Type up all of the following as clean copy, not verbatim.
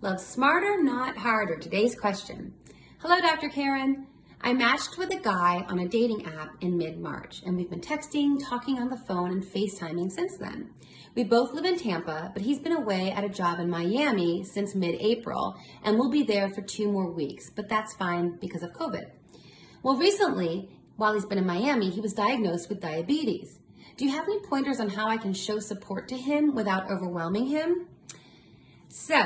Love smarter, not harder. Today's question. Hello, Dr. Karen. I matched with a guy on a dating app in mid-March, and we've been texting, talking on the phone, and FaceTiming since then. We both live in Tampa, but he's been away at a job in Miami since mid-April, and we'll be there for 2 more weeks, but that's fine because of COVID. Well, recently, while he's been in Miami, he was diagnosed with diabetes. Do you have any pointers on how I can show support to him without overwhelming him? So,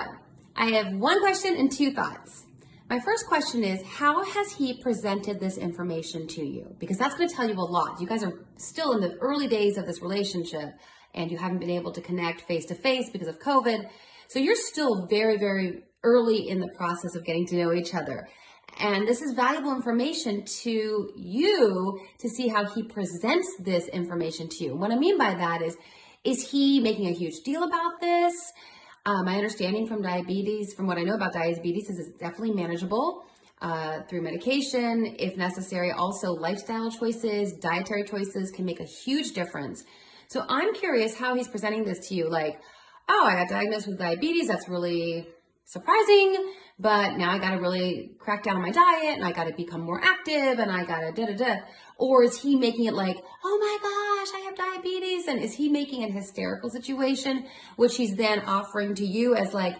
I have 1 question and 2 thoughts. My first question is, how has he presented this information to you? Because that's going to tell you a lot. You guys are still in the early days of this relationship and you haven't been able to connect face to face because of COVID. So you're still very, very early in the process of getting to know each other. And this is valuable information to you to see how he presents this information to you. What I mean by that is he making a huge deal about this? My understanding from diabetes, from what I know about diabetes, is it's definitely manageable through medication, if necessary. Also, lifestyle choices, dietary choices can make a huge difference. So I'm curious how he's presenting this to you. Like, oh, I got diagnosed with diabetes. That's really surprising, but now I got to really crack down on my diet and I got to become more active and I got to da-da-da. Or is he making it like, oh my gosh, I have diabetes? And is he making an hysterical situation, which he's then offering to you as like,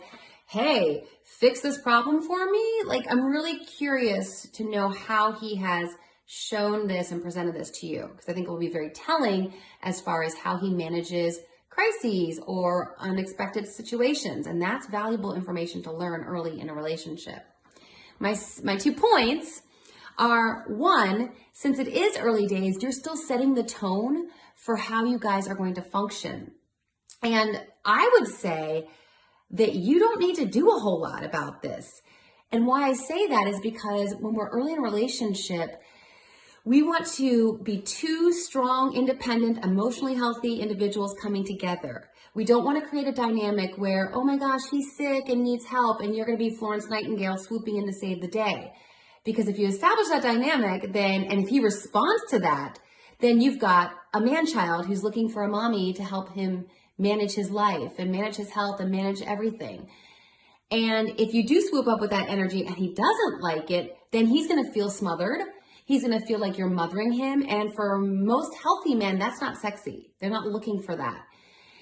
hey, fix this problem for me? Like, I'm really curious to know how he has shown this and presented this to you, because I think it will be very telling as far as how he manages crises or unexpected situations. And that's valuable information to learn early in a relationship. My 2 points are, 1, since it is early days, you're still setting the tone for how you guys are going to function. And I would say that you don't need to do a whole lot about this. And why I say that is because when we're early in a relationship, we want to be 2 strong, independent, emotionally healthy individuals coming together. We don't want to create a dynamic where, oh my gosh, he's sick and needs help, and you're going to be Florence Nightingale swooping in to save the day. Because if you establish that dynamic, then, and if he responds to that, then you've got a man-child who's looking for a mommy to help him manage his life and manage his health and manage everything. And if you do swoop up with that energy and he doesn't like it, then he's going to feel smothered. He's going to feel like you're mothering him. And for most healthy men, that's not sexy. They're not looking for that.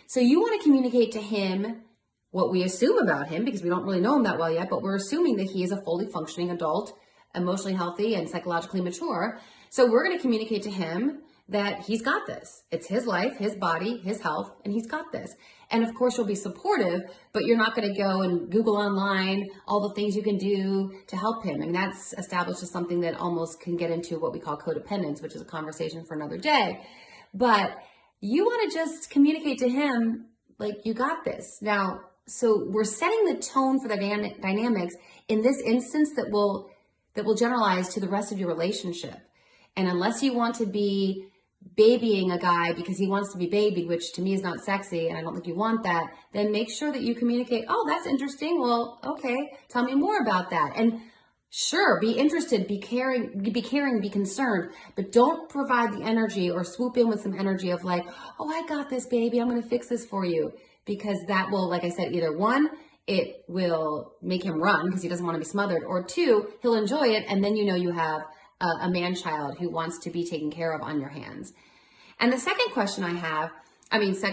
So you want to communicate to him what we assume about him, because we don't really know him that well yet, but we're assuming that he is a fully functioning adult, emotionally healthy and psychologically mature. So we're going to communicate to him that he's got this. It's his life, his body, his health, and he's got this. And of course, you'll be supportive, but you're not going to go and Google online all the things you can do to help him. And that's established as something that almost can get into what we call codependence, which is a conversation for another day. But you want to just communicate to him like, you got this. Now, so we're setting the tone for the dynamics in this instance that will generalize to the rest of your relationship. And unless you want to be babying a guy because he wants to be babied, which to me is not sexy, and I don't think you want that, then make sure that you communicate, oh, that's interesting. Well, okay, tell me more about that. And sure, be interested, be caring, be concerned, but don't provide the energy or swoop in with some energy of like, oh, I got this, baby, I'm going to fix this for you. Because that will, like I said, either 1, it will make him run because he doesn't want to be smothered, or 2, he'll enjoy it, and then you know you have a man-child who wants to be taken care of on your hands. And the second question I have,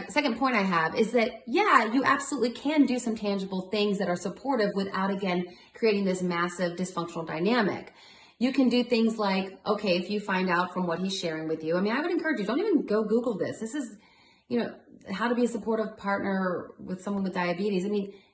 second point I have is that, yeah, you absolutely can do some tangible things that are supportive without, again, creating this massive dysfunctional dynamic. You can do things like, okay, if you find out from what he's sharing with you, I would encourage you, don't even go Google this. This is, how to be a supportive partner with someone with diabetes.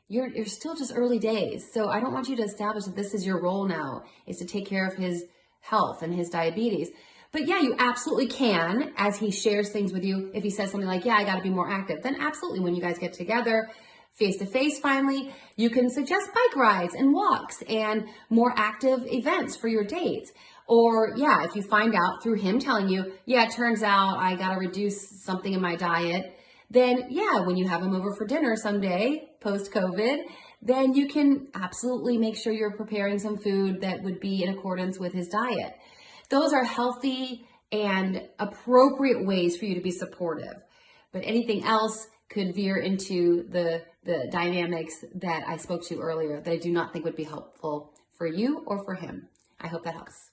You're still just early days. So I don't want you to establish that this is your role now, is to take care of his health and his diabetes. But yeah, you absolutely can, as he shares things with you. If he says something like, yeah, I got to be more active, then absolutely, when you guys get together face to face, finally, you can suggest bike rides and walks and more active events for your dates. Or yeah, if you find out through him telling you, yeah, it turns out I got to reduce something in my diet, then yeah, when you have him over for dinner someday, post-COVID, then you can absolutely make sure you're preparing some food that would be in accordance with his diet. Those are healthy and appropriate ways for you to be supportive. But anything else could veer into the dynamics that I spoke to earlier that I do not think would be helpful for you or for him. I hope that helps.